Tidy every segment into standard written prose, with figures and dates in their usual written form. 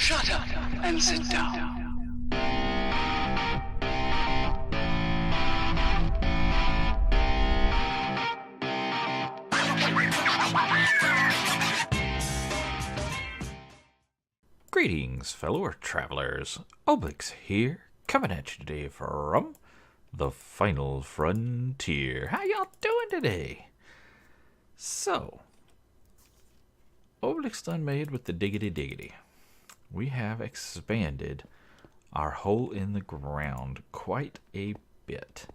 Shut up and sit down. Greetings, fellow travelers. Obelix here, coming at you today from the final frontier. How y'all doing today? So, Obelix done made with the diggity diggity. We have expanded our hole in the ground quite a bit.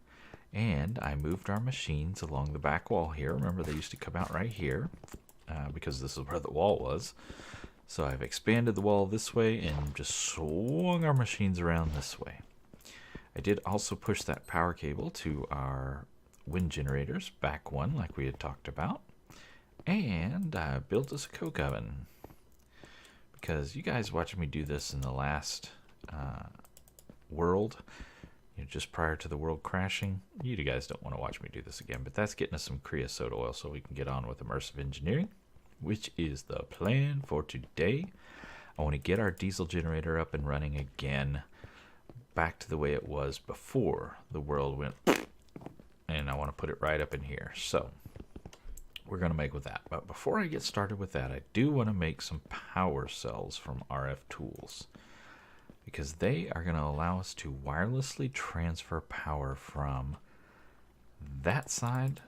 And I moved our machines along the back wall here. Remember, they used to come out right here because this is where the wall was. So I've expanded the wall this way and just swung our machines around this way. I did also push that power cable to our wind generators, back one like we had talked about. And I built us a coke oven. Because you guys watching me do this in the last world, just prior to the world crashing, you guys don't want to watch me do this again. But that's getting us some creosote oil so we can get on with immersive engineering, which is the plan for today. I want to get our diesel generator up and running again, back to the way it was before the world went, and I want to put it right up in here. So we're going to make with that. But before I get started with that, I do want to make some power cells from RF tools, because they are going to allow us to wirelessly transfer power from that side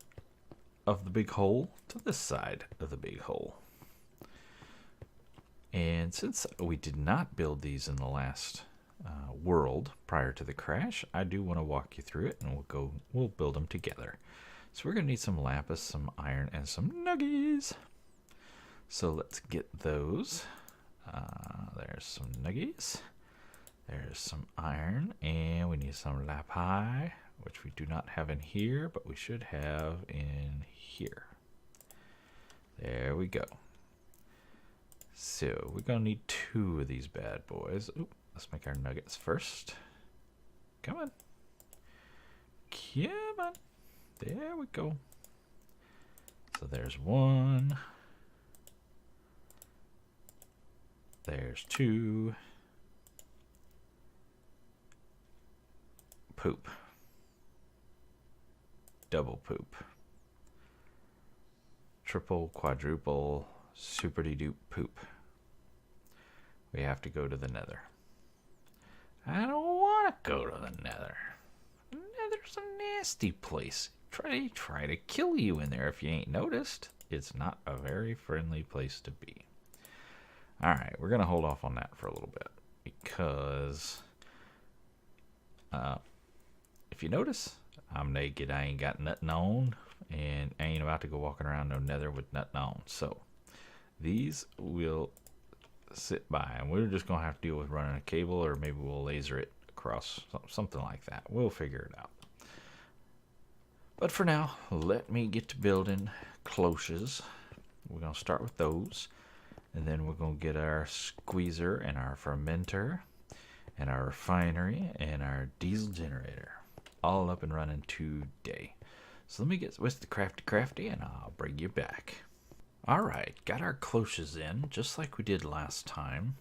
of the big hole to this side of the big hole. And since we did not build these in the last world prior to the crash, I do want to walk you through it, and we'll build them together. So we're going to need some lapis, some iron, and some nuggies. So let's get those. There's some nuggies. There's some iron, and we need some lapi, which we do not have in here, but we should have in here. There we go. So we're going to need 2 of these bad boys. Ooh, let's make our nuggets first. Come on. Come on. There we go. So there's 1. There's 2. Poop. Double poop. Triple, quadruple, super-de-dupe poop. We have to go to the nether. I don't want to go to the nether. Nether's a nasty place. Try to kill you in there if you ain't noticed. It's not a very friendly place to be. Alright, we're going to hold off on that for a little bit, because if you notice, I'm naked. I ain't got nothing on, and I ain't about to go walking around no nether with nothing on. So these will sit by, and we're just going to have to deal with running a cable, or maybe we'll laser it across, something like that. We'll figure it out. But for now, let me get to building cloches. We're going to start with those, and then we're going to get our squeezer and our fermenter and our refinery and our diesel generator all up and running today. So let me get with the crafty, and I'll bring you back. Alright, got our cloches in, just like we did last time.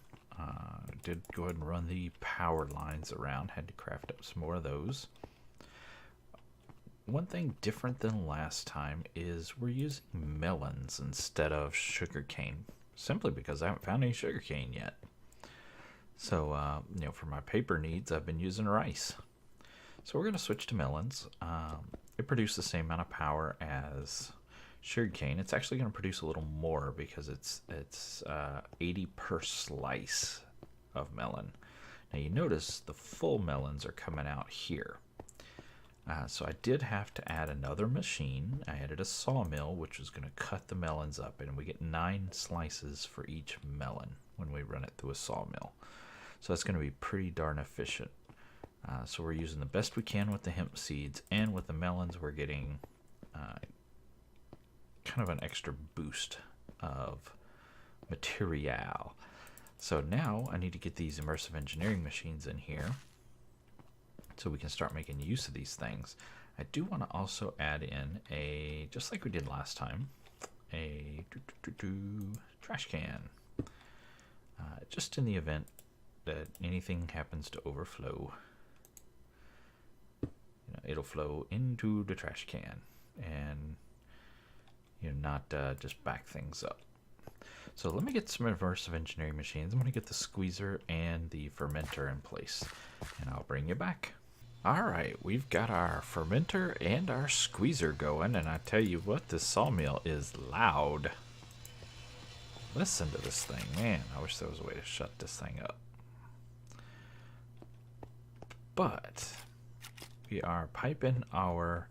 Did go ahead and run the power lines around, had to craft up some more of those. One thing different than last time is we're using melons instead of sugarcane, simply because I haven't found any sugarcane yet. So, for my paper needs, I've been using rice. So we're going to switch to melons. It produces the same amount of power as sugarcane. It's actually going to produce a little more because it's 80 per slice of melon. Now you notice the full melons are coming out here. So I did have to add another machine. I added a sawmill, which was going to cut the melons up, and we get 9 slices for each melon when we run it through a sawmill. So that's going to be pretty darn efficient. So we're using the best we can with the hemp seeds, and with the melons we're getting kind of an extra boost of material. So now I need to get these immersive engineering machines in here so we can start making use of these things. I do want to also add in a, just like we did last time, a trash can. just in the event that anything happens to overflow. It'll flow into the trash can and not just back things up. So let me get some reverse engineering machines. I'm going to get the squeezer and the fermenter in place, and I'll bring you back. Alright, we've got our fermenter and our squeezer going, and I tell you what, this sawmill is loud. Listen to this thing, man. I wish there was a way to shut this thing up. But we are piping our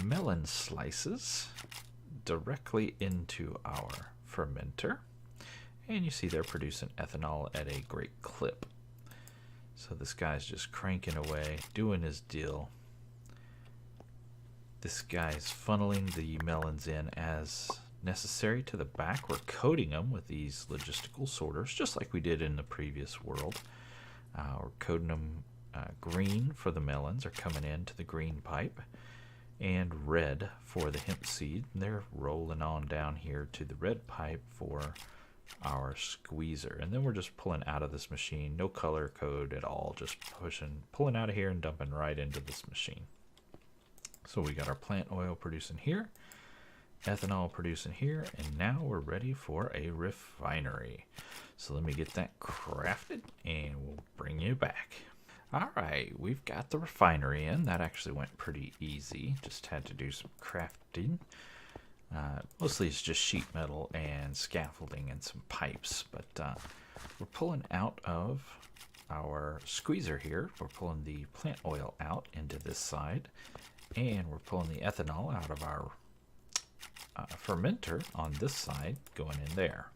melon slices directly into our fermenter, and you see they're producing ethanol at a great clip. So this guy's just cranking away, doing his deal. This guy's funneling the melons in as necessary to the back. We're coating them with these logistical sorters, just like we did in the previous world. We're coating them green for the melons, are coming into the green pipe, and red for the hemp seed. And they're rolling on down here to the red pipe for our squeezer. And then we're just pulling out of this machine, no color code at all, just pulling out of here and dumping right into this machine. So we got our plant oil producing here, ethanol producing here, and now we're ready for a refinery. So let me get that crafted and we'll bring you back. Alright, we've got the refinery in. That actually went pretty easy. Just had to do some crafting. Mostly it's just sheet metal and scaffolding and some pipes. But we're pulling out of our squeezer here. We're pulling the plant oil out into this side. And we're pulling the ethanol out of our fermenter on this side, going in there.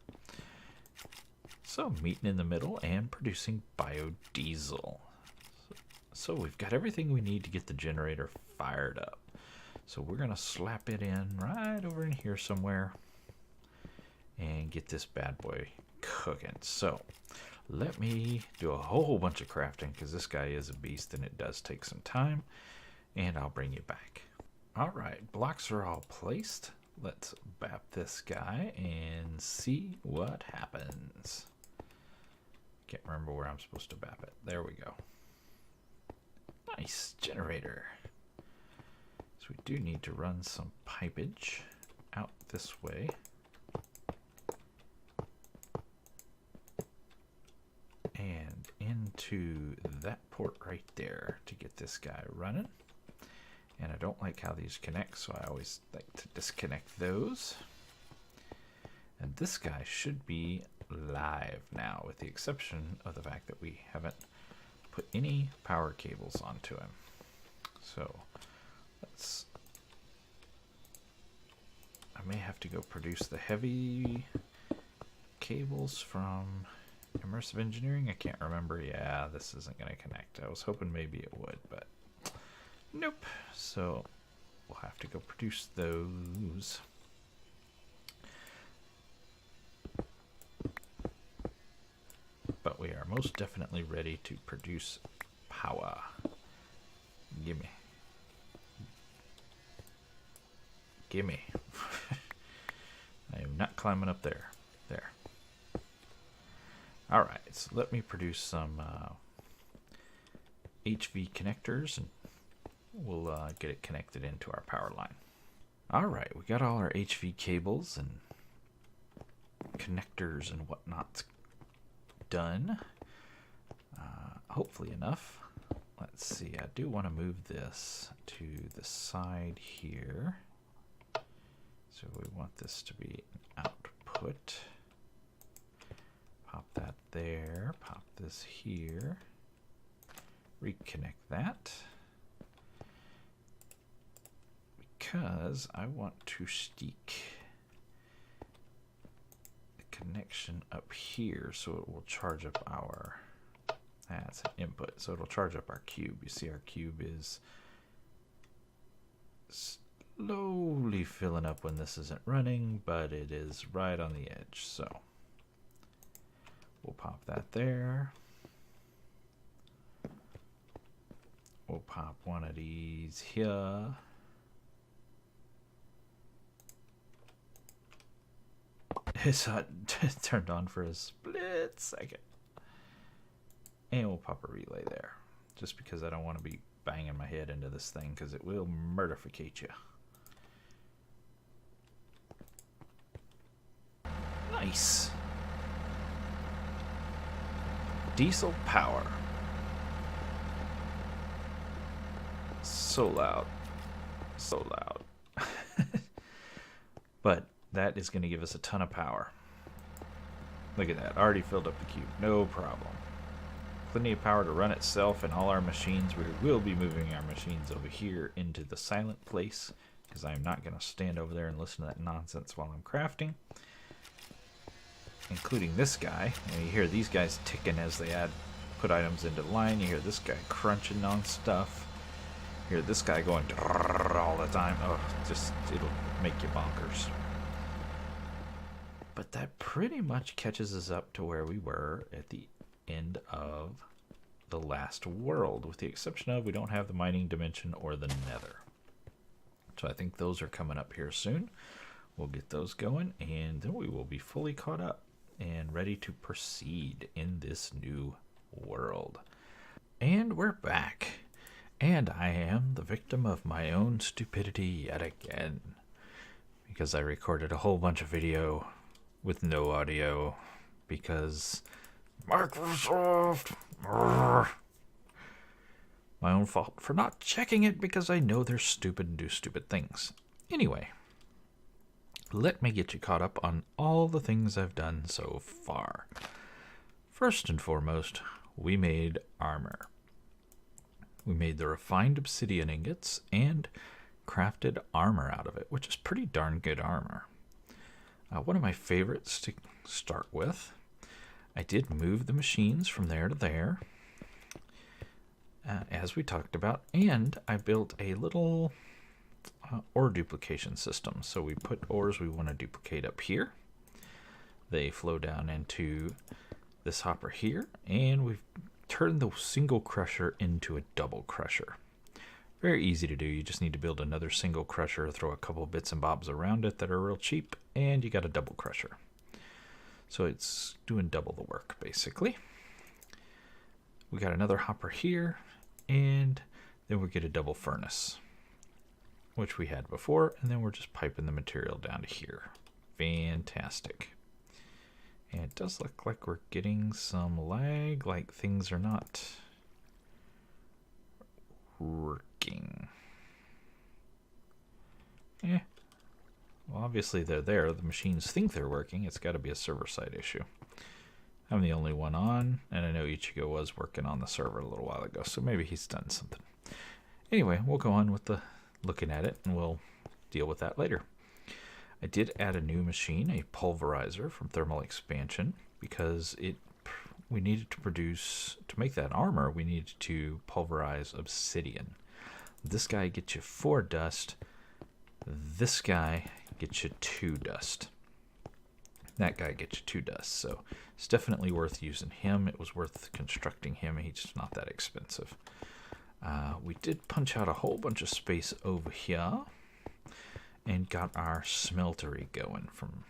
So meeting in the middle and producing biodiesel. So we've got everything we need to get the generator fired up. So we're going to slap it in right over in here somewhere and get this bad boy cooking. So let me do a whole bunch of crafting because this guy is a beast and it does take some time. And I'll bring you back. Alright, blocks are all placed. Let's bap this guy and see what happens. Can't remember where I'm supposed to bap it. There we go. Nice generator. So we do need to run some pipage out this way. And into that port right there to get this guy running. And I don't like how these connect, so I always like to disconnect those. And this guy should be live now, with the exception of the fact that we haven't put any power cables onto him. So I may have to go produce the heavy cables from Immersive Engineering. I can't remember. Yeah, this isn't going to connect. I was hoping maybe it would, but nope. So we'll have to go produce those. But we are most definitely ready to produce power. Gimme. Gimme. I am not climbing up there. There. Alright, so let me produce some HV connectors and we'll get it connected into our power line. Alright, we got all our HV cables and connectors and whatnot done. Hopefully enough. Let's see, I do want to move this to the side here. So we want this to be an output. Pop that there, pop this here. Reconnect that. Because I want to stick the connection up here so it will charge up our, that's an input, so it'll charge up our cube. You see our cube is slowly filling up when this isn't running, but it is right on the edge. So we'll pop that there. We'll pop one of these here. It's turned on for a split second. And we'll pop a relay there. Just because I don't want to be banging my head into this thing, because it will murderficate you. Nice. Diesel power. So loud. So loud. But that is going to give us a ton of power. Look at that. Already filled up the cube. No problem. Plenty of power to run itself and all our machines. We will be moving our machines over here into the silent place, because I'm not going to stand over there and listen to that nonsense while I'm crafting. Including this guy. And you hear these guys ticking as they put items into the line. You hear this guy crunching on stuff. You hear this guy going all the time. Oh, it'll make you bonkers. But that pretty much catches us up to where we were at the end of the last world, with the exception of we don't have the mining dimension or the nether. So I think those are coming up here soon. We'll get those going, and then we will be fully caught up and ready to proceed in this new world. And we're back. And I am the victim of my own stupidity yet again, because I recorded a whole bunch of video with no audio, because Microsoft. My own fault for not checking it, because I know they're stupid and do stupid things. Anyway, let me get you caught up on all the things I've done so far. First and foremost, we made armor. We made the refined obsidian ingots and crafted armor out of it, which is pretty darn good armor. One of my favorites to start with, I did move the machines from there to there, as we talked about, and I built a little ore duplication system. So we put ores we want to duplicate up here. They flow down into this hopper here, and we've turned the single crusher into a double crusher. Very easy to do. You just need to build another single crusher, throw a couple of bits and bobs around it that are real cheap, and you got a double crusher. So it's doing double the work, basically. We got another hopper here, and then we get a double furnace, which we had before, and then we're just piping the material down to here. Fantastic. And it does look like we're getting some lag, like things are not working. Well, obviously they're there. The machines think they're working. It's got to be a server-side issue. I'm the only one on, and I know Ichigo was working on the server a little while ago, so maybe he's done something. Anyway, we'll go on with the looking at it, and we'll deal with that later. I did add a new machine, a pulverizer from thermal expansion, because we needed to make that armor, we needed to pulverize obsidian. This guy gets you 4 dust. This guy gets you 2 dust. That guy gets you 2 dust, so it's definitely worth using him. It was worth constructing him. He's just not that expensive. We did punch out a whole bunch of space over here and got our smeltery going from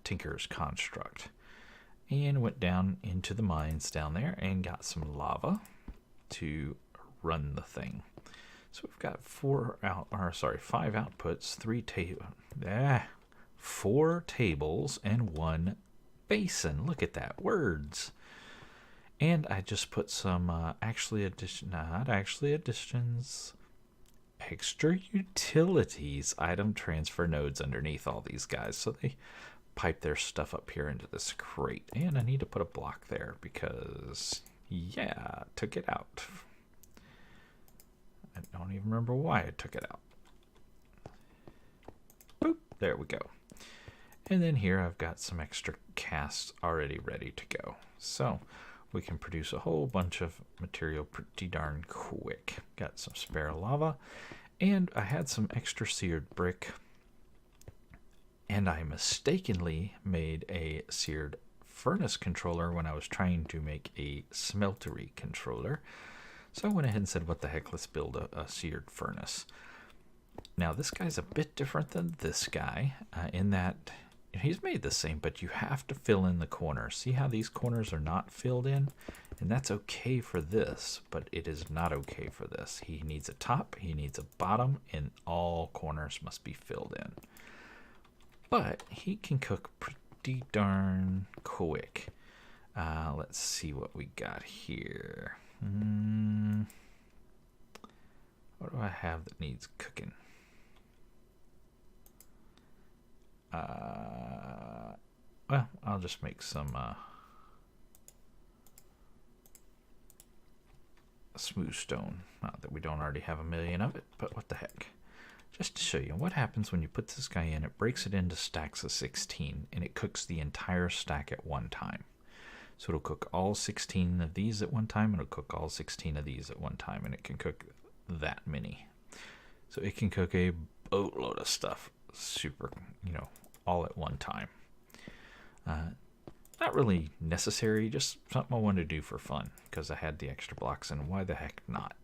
Tinker's Construct. And went down into the mines down there and got some lava to run the thing. So we've got 5 outputs, 4 tables, and 1 basin. Look at that, words. And I just put some extra utilities item transfer nodes underneath all these guys, so they pipe their stuff up here into this crate. And I need to put a block there because, yeah, I took it out. I don't even remember why I took it out. Boop, there we go. And then here I've got some extra casts already ready to go. So we can produce a whole bunch of material pretty darn quick. Got some spare lava, and I had some extra seared brick, and I mistakenly made a seared furnace controller when I was trying to make a smeltery controller. So I went ahead and said, what the heck, let's build a seared furnace. Now this guy's a bit different than this guy in that he's made the same, but you have to fill in the corners. See how these corners are not filled in? And that's okay for this, but it is not okay for this. He needs a top, he needs a bottom, and all corners must be filled in. But he can cook pretty darn quick. Let's see what we got here. What do I have that needs cooking? Well, I'll just make some smooth stone. Not that we don't already have a million of it, but what the heck. Just to show you what happens when you put this guy in, it breaks it into stacks of 16, and it cooks the entire stack at one time. So it'll cook all 16 of these at one time, and it'll cook all 16 of these at one time, and it can cook that many. So it can cook a boatload of stuff, super, all at one time. Not really necessary, just something I wanted to do for fun, because I had the extra blocks, and why the heck not?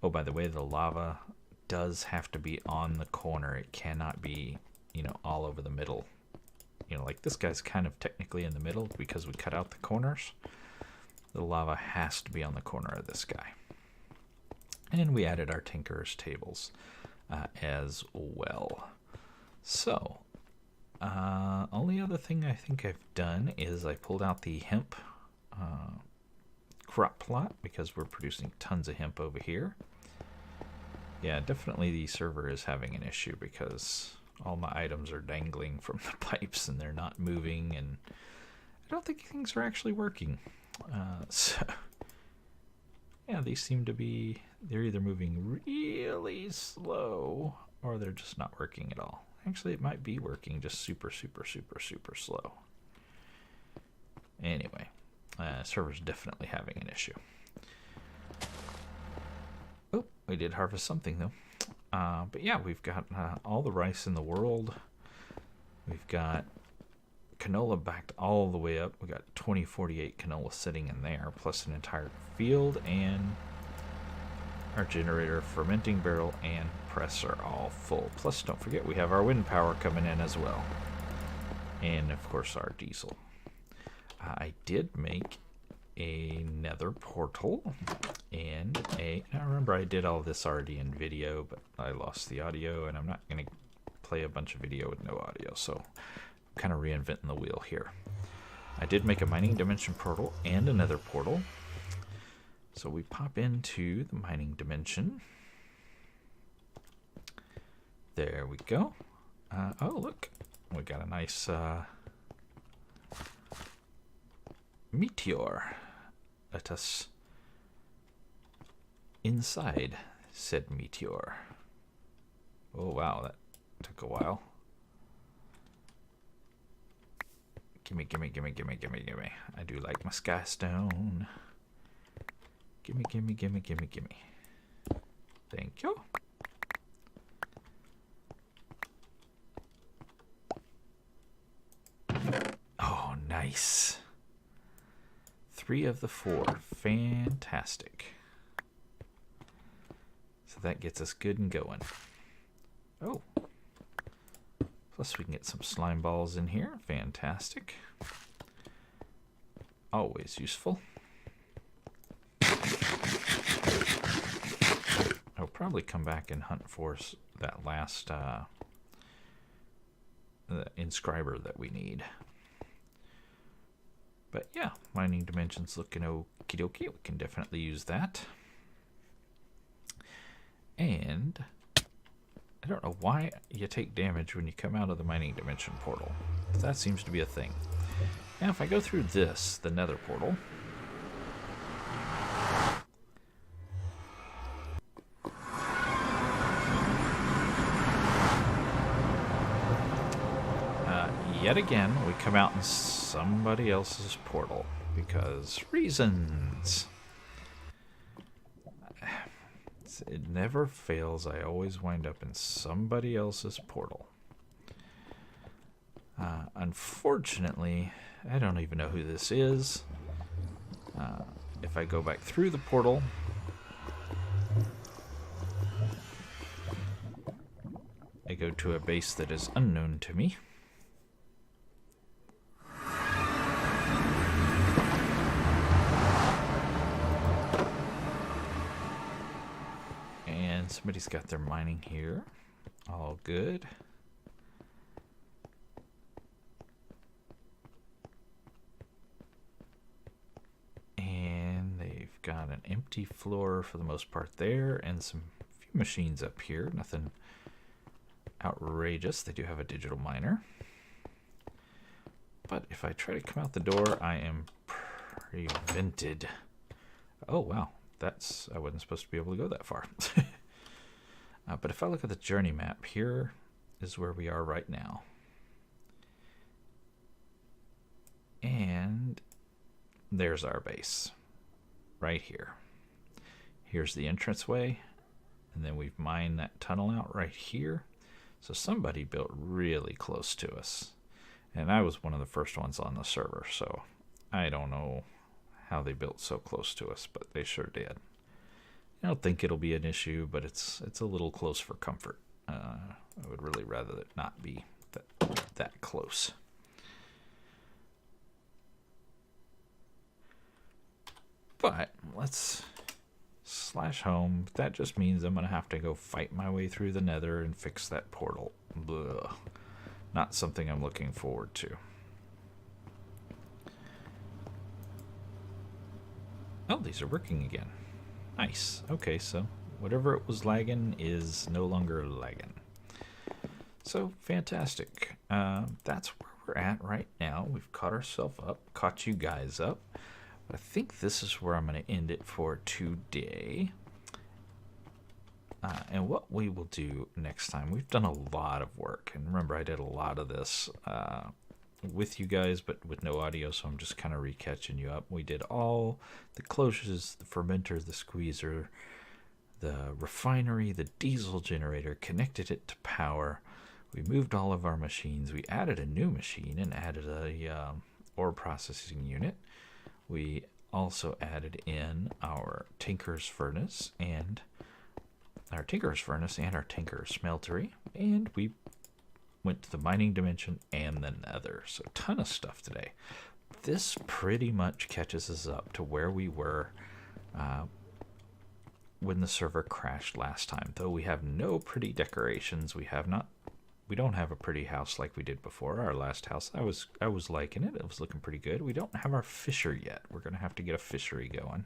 Oh, by the way, the lava does have to be on the corner. It cannot be, all over the middle. Like this guy's kind of technically in the middle because we cut out the corners. The lava has to be on the corner of this guy. And we added our Tinkerer's tables as well. So, only other thing I think I've done is I pulled out the hemp crop plot because we're producing tons of hemp over here. Yeah, definitely the server is having an issue because all my items are dangling from the pipes and they're not moving, and I don't think things are actually working. So, yeah, these seem to be, they're either moving really slow or they're just not working at all. Actually, it might be working just super, super, super, super slow. Anyway, server's definitely having an issue. Oh, we did harvest something though. But yeah, we've got all the rice in the world. We've got canola backed all the way up. We got 2048 canola sitting in there, plus an entire field, and our generator, fermenting barrel, and press are all full. Plus, don't forget, we have our wind power coming in as well. And, of course, our diesel. I did make a nether portal and now remember I did all this already in video, but I lost the audio, and I'm not going to play a bunch of video with no audio, so I'm kind of reinventing the wheel here. I did make a mining dimension portal and a nether portal. So we pop into the mining dimension. There we go. Oh, look. We got a nice meteor. Let us inside said meteor. Oh, wow. That took a while. Gimme, gimme, gimme, gimme, gimme, gimme. I do like my sky stone. Gimme, gimme, gimme, gimme, gimme. Thank you. Oh, nice. 3 of the 4. Fantastic. So that gets us good and going. Oh. Plus we can get some slime balls in here. Fantastic. Always useful. I'll probably come back and hunt for that last inscriber that we need. But yeah, mining dimensions looking okie dokie. We can definitely use that. And I don't know why you take damage when you come out of the mining dimension portal. But that seems to be a thing. Now if I go through this, the nether portal, yet again, we come out in somebody else's portal because reasons. It never fails. I always wind up in somebody else's portal. Unfortunately, I don't even know who this is. If I go back through the portal, I go to a base that is unknown to me. somebody's got their mining here. All good. And they've got an empty floor for the most part there, and some few machines up here. Nothing outrageous. They do have a digital miner. But if I try to come out the door, I am prevented. Oh, wow. I wasn't supposed to be able to go that far. But if I look at the journey map, here is where we are right now. And there's our base right here. Here's the entranceway, and then we've mined that tunnel out right here. So somebody built really close to us. And I was one of the first ones on the server, so I don't know how they built so close to us, but they sure did. I don't think it'll be an issue, but it's a little close for comfort. I would really rather it not be that close. But let's slash home. That just means I'm going to have to go fight my way through the nether and fix that portal. Blah. Not something I'm looking forward to. Oh, these are working again. Nice. Okay, so whatever it was lagging is no longer lagging. So, fantastic. That's where we're at right now. We've caught you guys up. I think this is where I'm going to end it for today. And what we will do next time, we've done a lot of work. And remember, I did a lot of this with you guys, but with no audio, so I'm just kind of recatching you up. We did all the closures, the fermenter, the squeezer, the refinery, the diesel generator, connected it to power. We moved all of our machines. We added a new machine and added a ore processing unit. We also added in our tinker's furnace and our tinker's smeltery, and we went to the mining dimension and the nether. So a ton of stuff today. This pretty much catches us up to where we were when the server crashed last time. Though we have no pretty decorations, we don't have a pretty house like we did before. Our last house, I was liking it. It was looking pretty good. We don't have our fisher yet. We're going to have to get a fishery going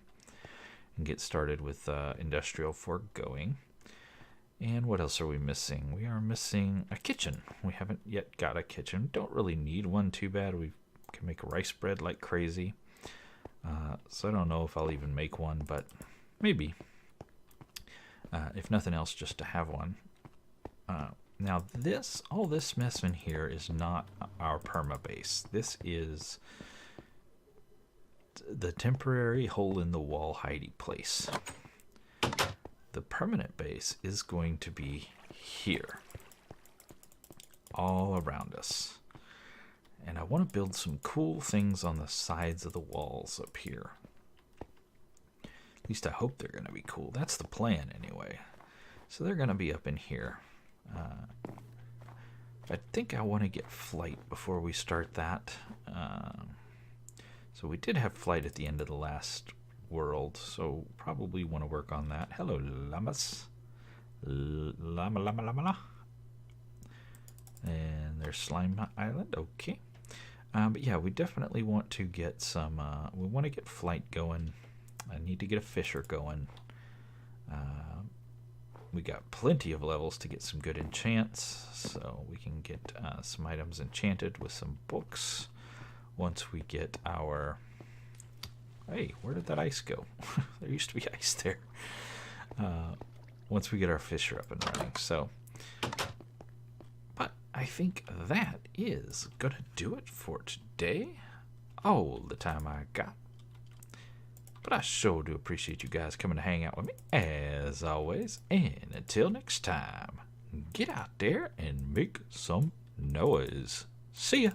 and get started with industrial foregoing. And what else are we missing? We are missing a kitchen. We haven't yet got a kitchen. Don't really need one too bad. We can make rice bread like crazy. So I don't know if I'll even make one, but maybe. If nothing else, just to have one. Now all this mess in here is not our perma base. This is the temporary hole in the wall hidey place. The permanent base is going to be here, all around us. And I want to build some cool things on the sides of the walls up here. At least I hope they're going to be cool. That's the plan anyway. So they're going to be up in here. I think I want to get flight before we start that. So we did have flight at the end of the last world, so probably want to work on that. Hello, llamas. Llama. And there's Slime Island. Okay. But yeah, we definitely want to get some, we want to get flight going. I need to get a fisher going. We got plenty of levels to get some good enchants, so we can get some items enchanted with some books once we get our... Hey, where did that ice go? There used to be ice there. Once we get our fisher up and running. So, but I think that is going to do it for today. All the time I got. But I sure do appreciate you guys coming to hang out with me, as always. And until next time, get out there and make some noise. See ya.